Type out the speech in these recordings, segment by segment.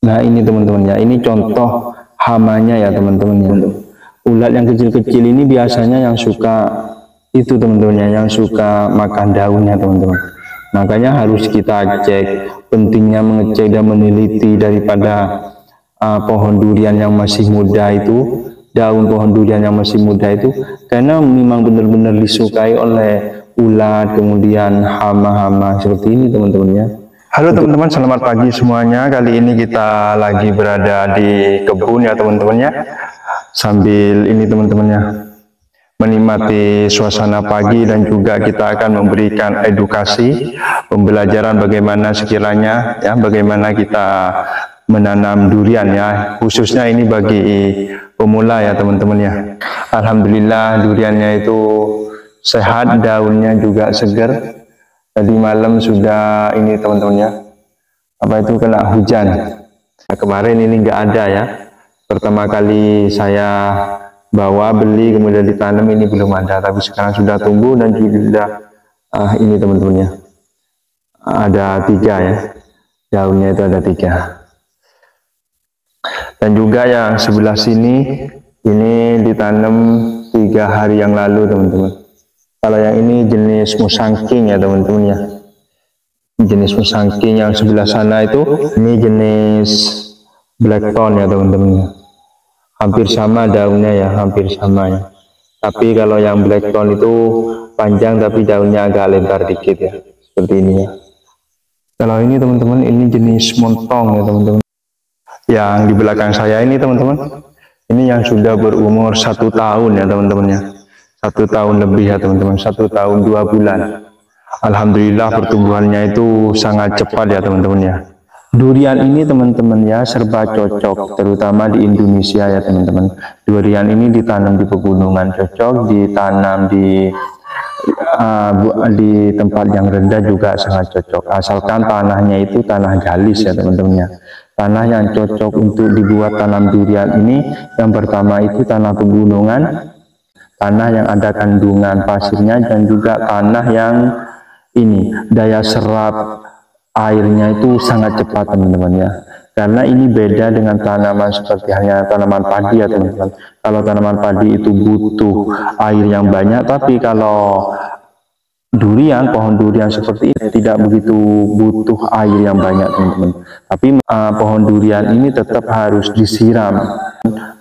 Nah ini teman-teman ya, ini contoh hamanya ya teman-teman ya. Ulat yang kecil-kecil ini biasanya yang suka itu teman-teman ya, yang suka makan daunnya teman-teman. Makanya harus kita cek, pentingnya mengecek dan meneliti daripada pohon durian yang masih muda itu, daun pohon durian yang masih muda itu, karena memang benar-benar disukai oleh ulat, kemudian hama-hama seperti ini teman-teman ya. Halo teman-teman, selamat pagi semuanya. Kali ini kita lagi berada di kebun ya teman-teman ya. Sambil ini teman-teman ya, menikmati suasana pagi, dan juga kita akan memberikan edukasi, pembelajaran bagaimana sekiranya ya, bagaimana kita menanam durian ya, khususnya ini bagi pemula ya teman-teman ya. Alhamdulillah duriannya itu sehat, daunnya juga segar. Tadi malam sudah ini teman-teman ya, apa itu, kena hujan. Nah, kemarin ini nggak ada ya, pertama kali saya bawa beli kemudian ditanam ini belum ada, tapi sekarang sudah tumbuh dan sudah ini teman-teman ya, ada 3 ya, daunnya itu ada 3. Dan juga yang sebelah sini ini ditanam 3 hari yang lalu teman-teman. Kalau yang ini jenis musangking ya teman-teman ya, jenis musangking. Yang sebelah sana itu ini jenis blackthorn ya teman-teman, hampir sama daunnya ya, hampir sama ya. Tapi kalau yang blackthorn itu panjang tapi daunnya agak lebar dikit ya, seperti ini ya. Kalau ini teman-teman, ini jenis montong ya teman-teman. Yang di belakang saya ini teman-teman, ini yang sudah berumur 1 tahun ya teman-teman ya, 1 tahun lebih ya teman-teman, 1 tahun 2 bulan. Alhamdulillah pertumbuhannya itu sangat cepat ya teman-teman ya. Durian ini teman-teman ya serba cocok, terutama di Indonesia ya teman-teman. Durian ini ditanam di pegunungan cocok, ditanam di tempat yang rendah juga sangat cocok, asalkan tanahnya itu tanah galis ya teman-teman ya. Tanah yang cocok untuk dibuat tanam durian ini, yang pertama itu tanah pegunungan, tanah yang ada kandungan pasirnya, dan juga tanah yang ini daya serap airnya itu sangat cepat teman-teman ya. Karena ini beda dengan tanaman seperti hanya tanaman padi ya teman-teman. Kalau tanaman padi itu butuh air yang banyak, tapi kalau durian, pohon durian seperti ini tidak begitu butuh air yang banyak teman-teman. Tapi pohon durian ini tetap harus disiram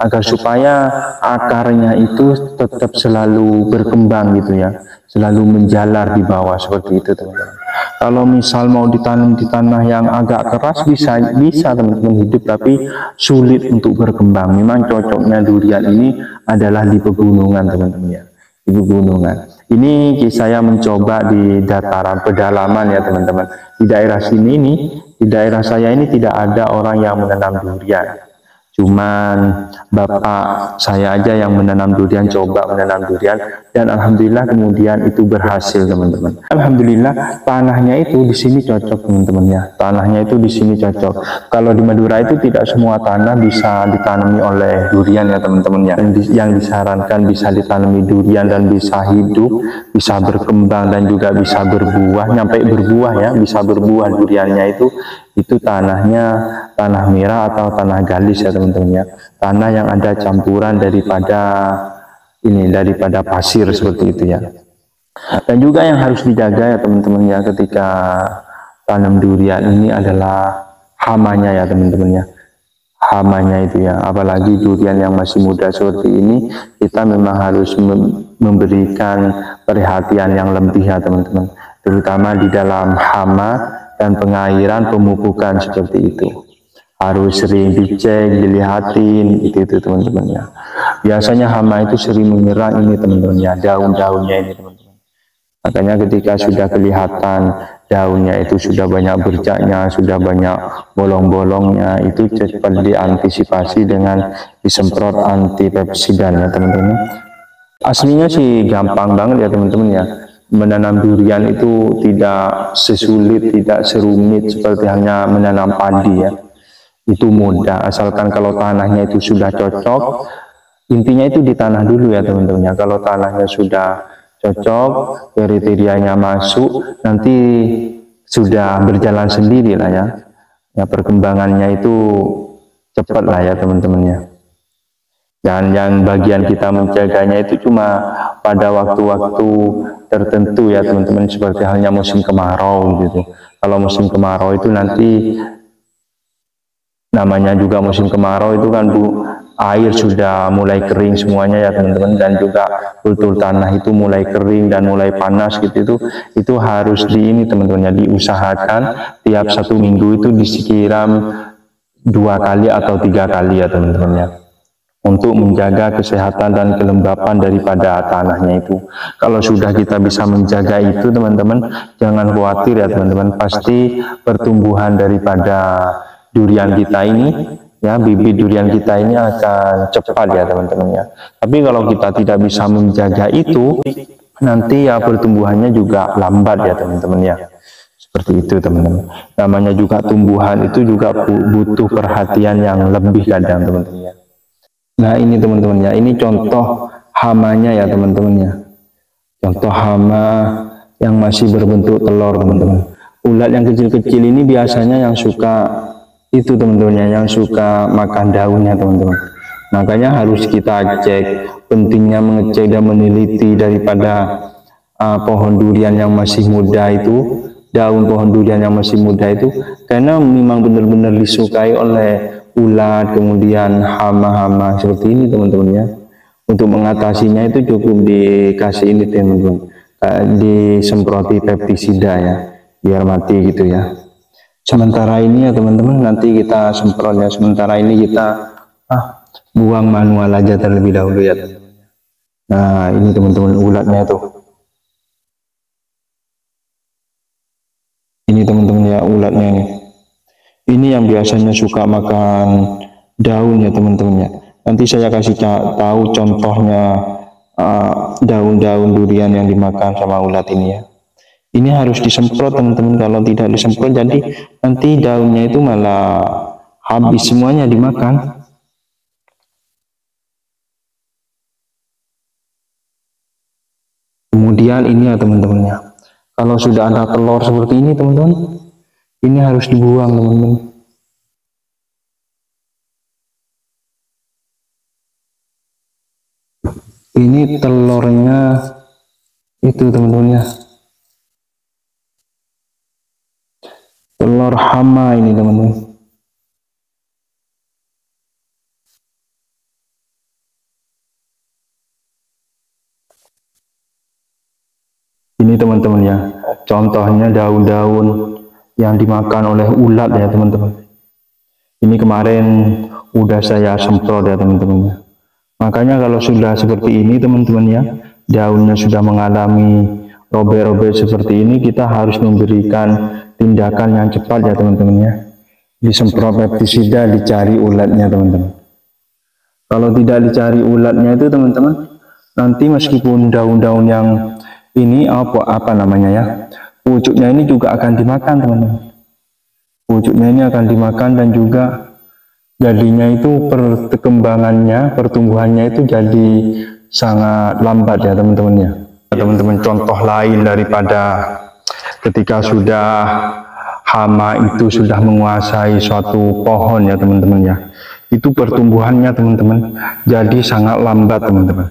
agar supaya akarnya itu tetap selalu berkembang gitu ya, selalu menjalar di bawah seperti itu teman-teman. Kalau misal mau ditanam di tanah yang agak keras bisa teman-teman hidup, tapi sulit untuk berkembang. Memang cocoknya durian ini adalah di pegunungan teman-teman ya, di pegunungan. Ini saya mencoba di dataran pedalaman ya teman-teman. Di daerah sini nih, di daerah saya ini tidak ada orang yang menanam durian. Cuman bapak saya aja yang menanam durian, coba menanam durian, dan alhamdulillah kemudian itu berhasil teman-teman. Alhamdulillah tanahnya itu di sini cocok teman-teman ya. Tanahnya itu di sini cocok. Kalau di Madura itu tidak semua tanah bisa ditanami oleh durian ya teman-teman ya. Yang disarankan bisa ditanami durian dan bisa hidup, bisa berkembang, dan juga bisa berbuah, nyampe berbuah ya, bisa berbuah duriannya itu tanahnya tanah merah atau tanah galis ya teman-teman ya, tanah yang ada campuran daripada pasir seperti itu ya. Dan juga yang harus dijaga ya teman-teman ya ketika tanam durian ini adalah hamanya ya teman-teman ya, hamanya itu ya. Apalagi durian yang masih muda seperti ini, kita memang harus memberikan perhatian yang lebih ya teman-teman, terutama di dalam hama dan pengairan, pemupukan seperti itu. Harus sering dicek, dilihatin itu teman-teman ya. Biasanya hama itu sering menyerang ini teman-teman ya, daun-daunnya ini teman-teman. Makanya ketika sudah kelihatan daunnya itu sudah banyak bercaknya, sudah banyak bolong-bolongnya, itu cepat diantisipasi dengan disemprot anti pepsidan ya teman-teman. Aslinya sih gampang banget ya teman-teman ya. Menanam durian itu tidak sesulit, tidak serumit seperti hanya menanam padi ya. Itu mudah, asalkan kalau tanahnya itu sudah cocok. Intinya itu di tanah dulu ya teman-teman ya. Kalau tanahnya sudah cocok, kriterianya masuk, nanti sudah berjalan sendiri lah ya. ya perkembangannya itu cepat lah ya teman-teman ya. Dan yang bagian kita menjaganya itu cuma pada waktu-waktu tertentu ya teman-teman, seperti halnya musim kemarau gitu. Kalau musim kemarau itu nanti, namanya juga musim kemarau itu kan air sudah mulai kering semuanya ya teman-teman, dan juga kultur tanah itu mulai kering dan mulai panas gitu. Itu harus ini teman-teman ya, diusahakan tiap 1 minggu itu disiram 2 kali atau 3 kali ya teman-teman ya, untuk menjaga kesehatan dan kelembapan daripada tanahnya itu. Kalau sudah kita bisa menjaga itu teman-teman, jangan khawatir ya teman-teman, pasti pertumbuhan daripada durian kita ini ya, bibit durian kita ini akan cepat ya teman-teman ya. Tapi kalau kita tidak bisa menjaga itu, nanti ya pertumbuhannya juga lambat ya teman-teman ya. Seperti itu teman-teman. Namanya juga tumbuhan itu juga butuh perhatian yang lebih kadang teman-teman ya. Nah ini teman-teman ya, ini contoh hamanya ya teman-teman ya. Contoh hama yang masih berbentuk telur teman-teman. Ulat yang kecil-kecil ini biasanya yang suka itu teman-teman ya, yang suka makan daunnya teman-teman. Makanya harus kita cek, pentingnya mengecek dan meneliti daripada pohon durian yang masih muda itu, daun pohon durian yang masih muda itu, karena memang benar-benar disukai oleh ulat, kemudian hama-hama seperti ini teman-teman ya. Untuk mengatasinya itu cukup dikasih ini teman-teman, disemproti pestisida ya, biar mati gitu ya. Sementara ini ya teman-teman, nanti kita semprot ya. Sementara ini kita buang manual aja terlebih dahulu ya teman-teman. Nah ini teman-teman ulatnya tuh. Ini teman-teman ya ulatnya ini. Ini yang biasanya suka makan daun ya teman-teman ya. Nanti saya kasih tahu contohnya daun-daun durian yang dimakan sama ulat ini ya. Ini harus disemprot teman-teman, kalau tidak disemprot jadi nanti daunnya itu malah habis semuanya dimakan. Kemudian ini ya teman-teman ya, kalau sudah ada telur seperti ini teman-teman, ini harus dibuang teman-teman. Ini telurnya itu teman-teman ya, telur hama ini teman-teman. Ini teman-teman ya, contohnya daun-daun yang dimakan oleh ulat ya teman-teman. Ini kemarin udah saya semprot ya teman-teman. Makanya kalau sudah seperti ini teman-teman ya, daunnya sudah mengalami robek-robek seperti ini, kita harus memberikan tindakan yang cepat ya teman-teman ya. Disemprot pestisida, dicari ulatnya teman-teman. Kalau tidak dicari ulatnya itu teman-teman, nanti meskipun daun-daun yang ini apa namanya ya, pucuknya ini juga akan dimakan teman-teman. Pucuknya ini akan dimakan, dan juga jadinya itu perkembangannya, pertumbuhannya itu jadi sangat lambat ya teman-teman ya. Teman-teman, contoh lain daripada ketika sudah hama itu sudah menguasai suatu pohon ya teman-teman ya, itu pertumbuhannya teman-teman jadi sangat lambat teman-teman.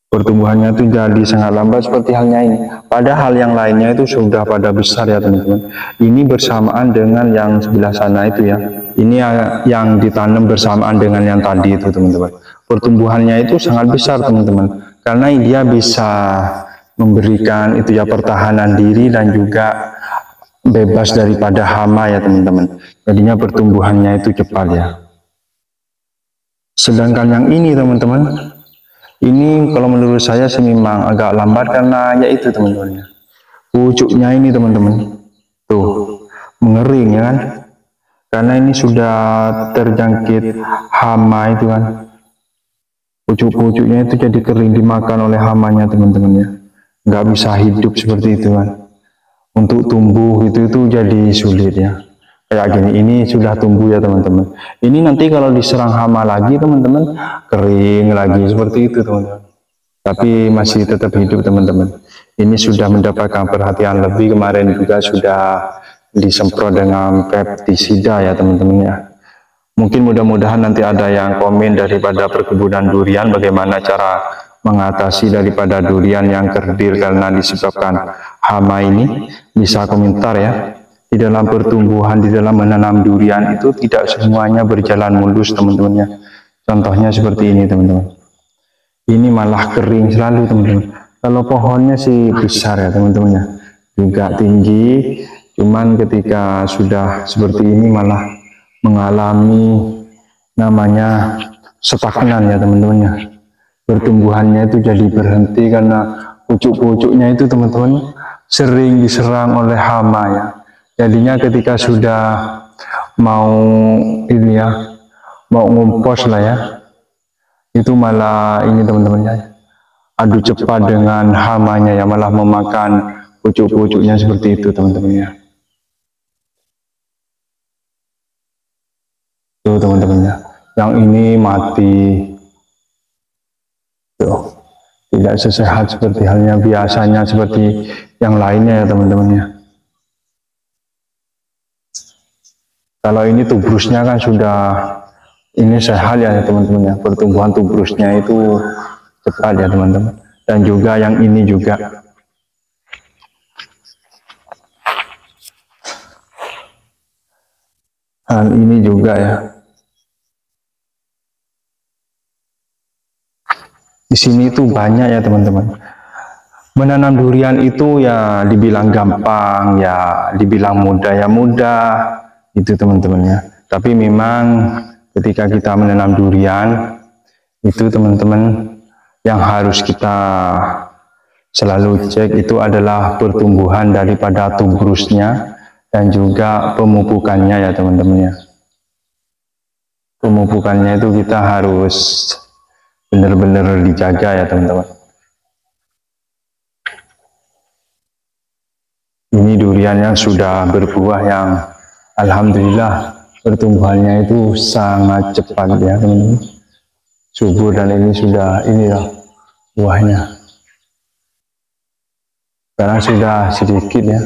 Pertumbuhannya itu jadi sangat lambat seperti halnya ini. Padahal yang lainnya itu sudah pada besar ya teman-teman. Ini bersamaan dengan yang sebelah sana itu ya. Ini yang ditanam bersamaan dengan yang tadi itu teman-teman. Pertumbuhannya itu sangat besar teman-teman. Karena dia bisa memberikan itu ya pertahanan diri dan juga bebas daripada hama ya teman-teman. Jadinya pertumbuhannya itu cepat ya. Sedangkan yang ini teman-teman, ini kalau menurut saya sih memang agak lambat, karena yaitu teman-teman ya, pucuknya ini teman-teman tuh mengering ya kan, karena ini sudah terjangkit hama itu kan, pucuk-pucuknya itu jadi kering dimakan oleh hamanya teman-teman ya, nggak bisa hidup seperti itu kan. Untuk tumbuh itu jadi sulit ya. Kayak gini, ini sudah tumbuh ya teman-teman. Ini nanti kalau diserang hama lagi teman-teman, kering lagi seperti itu teman-teman. Tapi masih tetap hidup teman-teman. Ini sudah mendapatkan perhatian lebih, kemarin juga sudah disemprot dengan pestisida ya teman-teman ya. Mungkin mudah-mudahan nanti ada yang komen daripada perkebunan durian bagaimana cara mengatasi daripada durian yang kerdil karena disebabkan hama ini, bisa komentar ya. Di dalam pertumbuhan, di dalam menanam durian itu tidak semuanya berjalan mulus teman-teman ya. Contohnya seperti ini teman-teman. Ini malah kering selalu teman-teman. Kalau pohonnya sih besar ya teman-teman ya, juga tinggi, cuman ketika sudah seperti ini malah mengalami namanya stagnan ya teman-teman ya. Pertumbuhannya itu jadi berhenti karena pucuk-pucuknya itu teman-teman sering diserang oleh hama ya. Jadinya ketika sudah mau ini ya, mau ngompos lah ya, itu malah ini teman-teman ya, adu cepat dengan hamanya ya, malah memakan pucuk-pucuknya seperti itu teman-teman ya. Tuh teman-teman ya, yang ini mati. Tuh, tidak sesehat seperti halnya biasanya seperti yang lainnya ya teman-teman ya. Kalau ini tubrusnya kan sudah ini sehat ya teman-teman ya, pertumbuhan tubrusnya itu cepat ya teman-teman. Dan juga yang ini juga. Hal ini juga ya. Di sini itu banyak ya teman-teman. Menanam durian itu ya dibilang gampang, ya dibilang mudah ya mudah, itu teman-teman ya. Tapi memang ketika kita menanam durian, itu teman-teman yang harus kita selalu cek itu adalah pertumbuhan daripada tubrusnya dan juga pemupukannya ya teman-teman ya. Pemupukannya itu kita harus benar-benar dijaga ya teman-teman. Ini durian yang sudah berbuah yang alhamdulillah pertumbuhannya itu sangat cepat ya teman-teman, subur, dan ini sudah ini ya buahnya. Sekarang sudah sedikit ya.